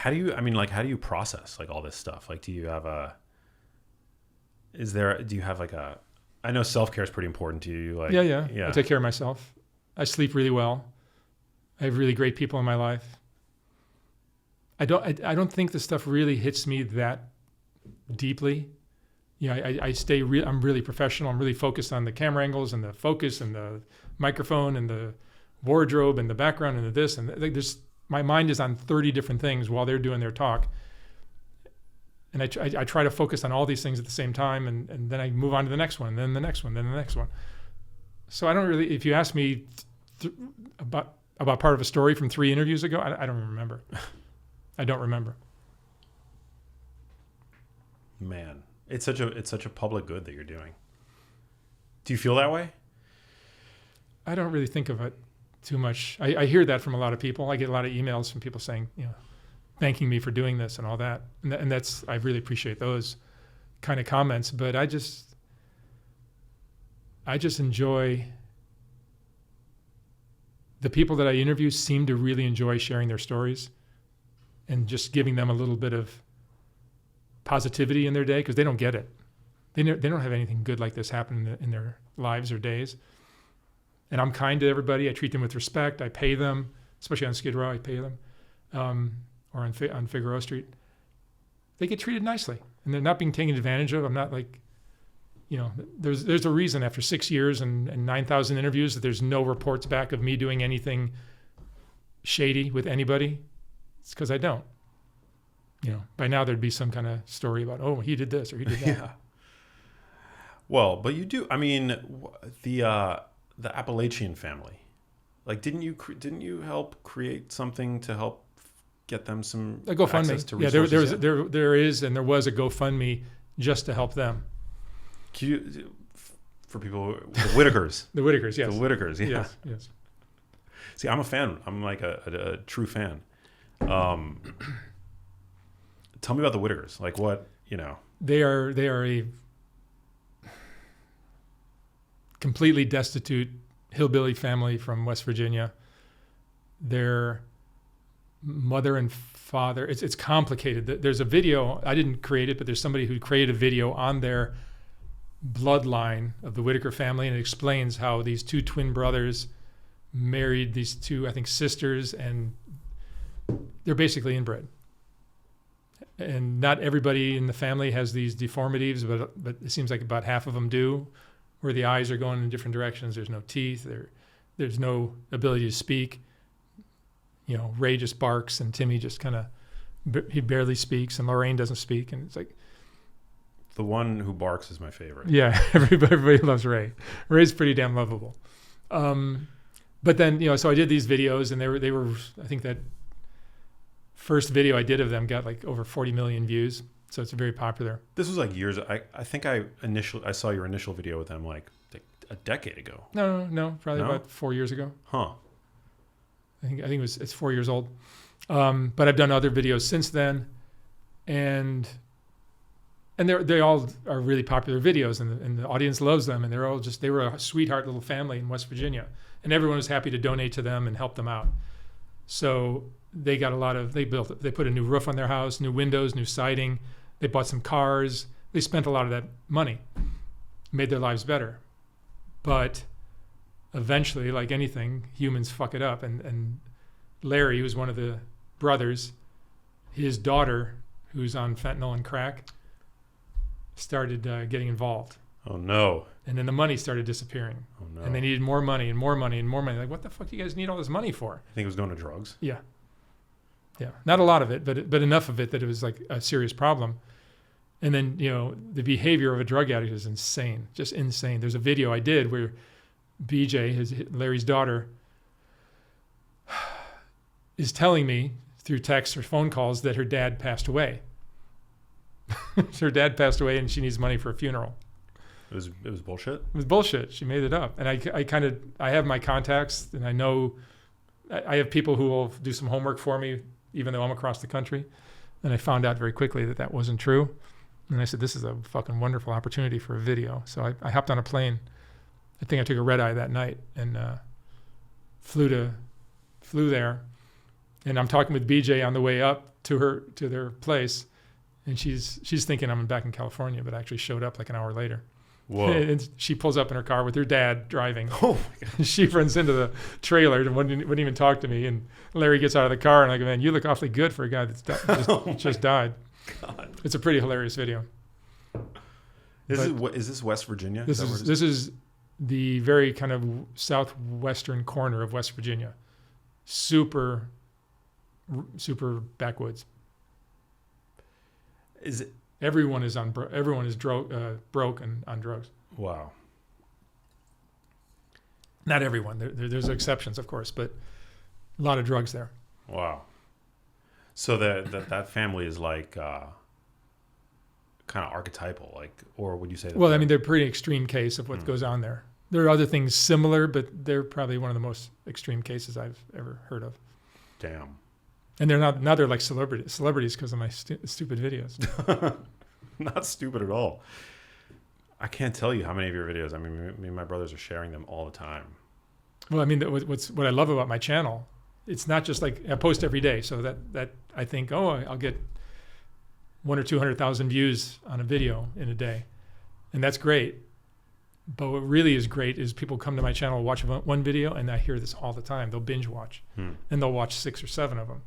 how do you process like all this stuff? Like, do you have like a, I know self-care is pretty important to you. Like, yeah. I take care of myself. I sleep really well. I have really great people in my life. I don't think the stuff really hits me that deeply. I'm really professional. I'm really focused on the camera angles and the focus and the microphone and the wardrobe and the background and the this and my mind is on 30 different things while they're doing their talk. And I try to focus on all these things at the same time, and then I move on to the next one, and then the next one, then the next one. So I don't really, if you ask me about part of a story from 3 interviews ago, I don't remember. I don't remember. Man, it's such a public good that you're doing. Do you feel that way? I don't really think of it too much. I hear that from a lot of people. I get a lot of emails from people saying, thanking me for doing this and all that. And that's, I really appreciate those kind of comments, but I just enjoy the people that I interview seem to really enjoy sharing their stories and just giving them a little bit of positivity in their day, because they don't get it. They don't have anything good like this happen in their lives or days. And I'm kind to everybody. I treat them with respect. I pay them, especially on Skid Row. I pay them, or on Figueroa Street. They get treated nicely, and they're not being taken advantage of. I'm not like, there's a reason after 6 years and 9,000 interviews that there's no reports back of me doing anything shady with anybody. It's because I don't. By now there'd be some kind of story about, oh, he did this or he did that. Yeah. Well, but you do. I mean, the Appalachian Family, like, didn't you help create something to help get them some a GoFundMe access to resources? Yeah, there is and there was a GoFundMe just to help them. For people, the Whitakers. The Whitakers, yes. The Whitakers, yeah. Yes. See, I'm a fan. I'm like a true fan. Tell me about the Whitakers. Like, what, They are a completely destitute hillbilly family from West Virginia. Their mother and father, it's complicated. There's a video, I didn't create it, but there's somebody who created a video on their bloodline of the Whitaker family, and it explains how these 2 twin brothers married these 2, I think, sisters, and they're basically inbred. And not everybody in the family has these deformities, but it seems like about half of them do, where the eyes are going in different directions. There's no teeth. There's no ability to speak. Ray just barks, and Timmy just kind of, he barely speaks, and Lorraine doesn't speak. And it's like, the one who barks is my favorite. Yeah, everybody loves Ray. Ray's pretty damn lovable. But then, so I did these videos, and they were, I think that first video I did of them got like over 40 million views. So it's very popular. This was like years. I think I saw your initial video with them like a decade ago. No, probably about 4 years ago. Huh. I think it's 4 years old. But I've done other videos since then, and they all are really popular videos, and the audience loves them, and they were a sweetheart little family in West Virginia, and everyone was happy to donate to them and help them out. So they got they put a new roof on their house, new windows, new siding. They bought some cars. They spent a lot of that money, made their lives better. But eventually, like anything, humans fuck it up. And Larry, who's one of the brothers, his daughter, who's on fentanyl and crack, started getting involved. Oh, no. And then the money started disappearing. Oh, no. And they needed more money and more money and more money. Like, what the fuck do you guys need all this money for? I think it was going to drugs. Yeah. Not a lot of it, but enough of it that it was like a serious problem. And then, the behavior of a drug addict is insane, just insane. There's a video I did where BJ, Larry's daughter, is telling me through texts or phone calls that her dad passed away. Her dad passed away and she needs money for a funeral. It was bullshit? It was bullshit. She made it up. And I have my contacts, and I know I have people who will do some homework for me, even though I'm across the country. And I found out very quickly that wasn't true. And I said, this is a fucking wonderful opportunity for a video. So I hopped on a plane. I think I took a red eye that night and flew there. And I'm talking with BJ on the way up to their place, and she's thinking I'm back in California, but I actually showed up like an hour later. Whoa. And she pulls up in her car with her dad driving. Oh my God. She runs into the trailer and wouldn't even talk to me. And Larry gets out of the car and I go, man, you look awfully good for a guy that's just died. God. It's a pretty hilarious video. Is this West Virginia? This is the very kind of southwestern corner of West Virginia. Super backwoods. Is it? Everyone is broke and on drugs. Wow. Not everyone. There's exceptions, of course, but a lot of drugs there. Wow. So that family is like kind of archetypal, like, or would you say? Well, I mean, they're a pretty extreme case of what goes on there. There are other things similar, but they're probably one of the most extreme cases I've ever heard of. Damn. And they're not, now they're like celebrities because of my stupid videos. Not stupid at all. I can't tell you how many of your videos. I mean, me and my brothers are sharing them all the time. Well, I mean, what I love about my channel, it's not just like I post every day. So that I think, oh, I'll get 100,000 or 200,000 views on a video in a day. And that's great. But what really is great is people come to my channel, watch one video, and I hear this all the time. They'll binge watch. And they'll watch 6 or 7 of them.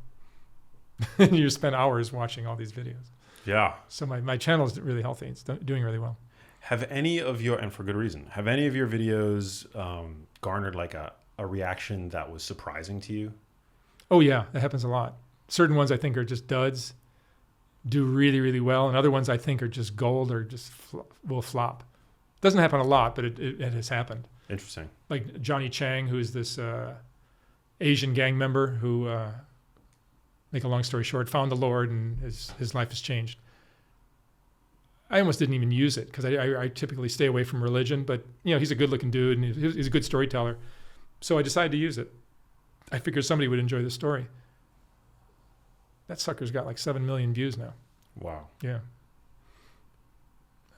And you spend hours watching all these videos. Yeah. So my channel is really healthy. It's doing really well. Have any of your, and for good reason, have any of your videos garnered like a reaction that was surprising to you? Oh, yeah. That happens a lot. Certain ones I think are just duds, do really, really well. And other ones I think are just gold or just will flop. Doesn't happen a lot, but it has happened. Interesting. Like Johnny Chang, who's this Asian gang member who, make a long story short, found the Lord and his life has changed. I almost didn't even use it because I typically stay away from religion, but you know, he's a good looking dude and he's a good storyteller. So I decided to use it. I figured somebody would enjoy the story. That sucker's got like 7 million views now. Wow. Yeah.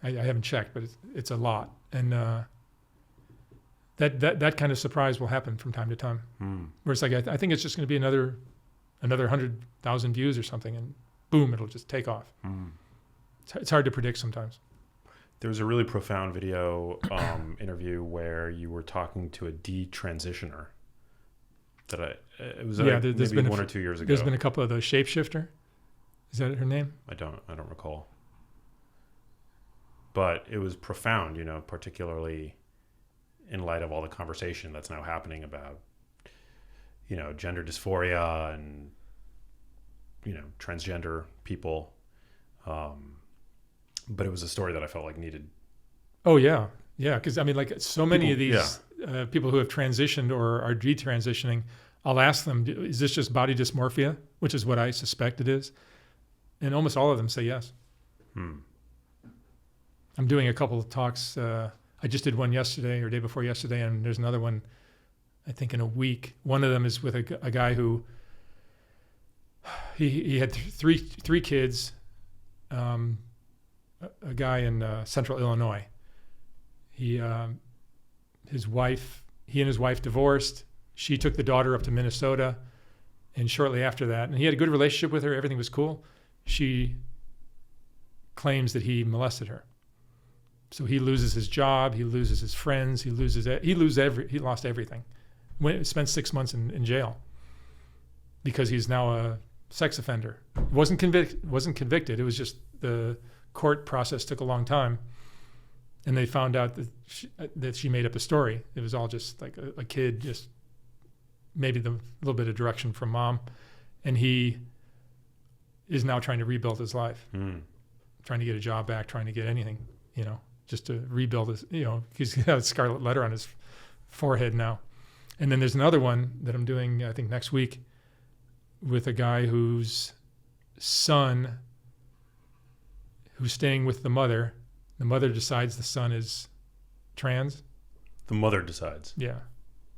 I haven't checked, but it's a lot. And that kind of surprise will happen from time to time. Where it's like, I think it's just going to be another 100,000 views or something, and boom, it'll just take off. It's hard to predict sometimes. There was a really profound video interview where you were talking to a detransitioner. It was maybe 1 or 2 years ago. There's been a couple of those. Shapeshifter, is that her name? I don't recall. But it was profound, you know, particularly in light of all the conversation that's now happening about, you know, gender dysphoria and, you know, transgender people. But it was a story that I felt like needed. Oh, yeah. Yeah. Because, I mean, like so many of these people who have transitioned or are detransitioning, I'll ask them, is this just body dysmorphia? Which is what I suspect it is. And almost all of them say yes. I'm doing a couple of talks. I just did one yesterday or day before yesterday, and there's another one, I think, in a week. One of them is with a guy who he had three kids. A guy in central Illinois. He and his wife divorced. She took the daughter up to Minnesota, and shortly after that, and he had a good relationship with her. Everything was cool. She claims that he molested her. So he loses his job. He loses his friends. He lost everything. Spent 6 months in jail because he's now a sex offender. Wasn't convicted. It was just the court process took a long time, and they found out that she made up a story. It was all just like a kid, just maybe a little bit of direction from mom, and he is now trying to rebuild his life, trying to get a job back, trying to get anything, you know, just to rebuild his, you know, he's got a scarlet letter on his forehead now. And then there's another one that I'm doing, I think next week, with a guy whose son, who's staying with the mother. The mother decides the son is trans. The mother decides. Yeah.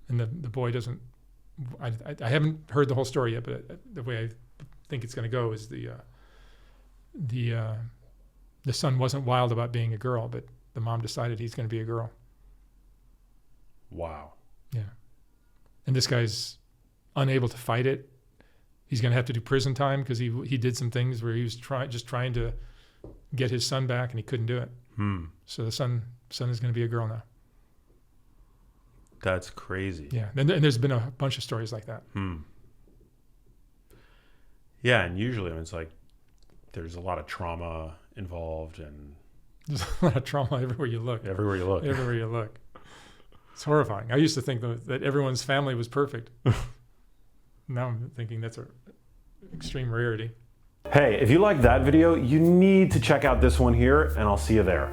And the boy doesn't, I haven't heard the whole story yet, but the way I think it's going to go is the son wasn't wild about being a girl, but the mom decided he's going to be a girl. Wow. Yeah. And this guy's unable to fight it. he's going to have to do prison time because he did some things where he was trying to get his son back and he couldn't do it. So the son is going to be a girl now. That's crazy. Yeah, and there's been a bunch of stories like that. Yeah, and usually when it's like there's a lot of trauma involved, and there's a lot of trauma everywhere you look. Everywhere you look. Everywhere you look. It's horrifying. I used to think that everyone's family was perfect. Now I'm thinking that's an extreme rarity. Hey, if you liked that video, you need to check out this one here, and I'll see you there.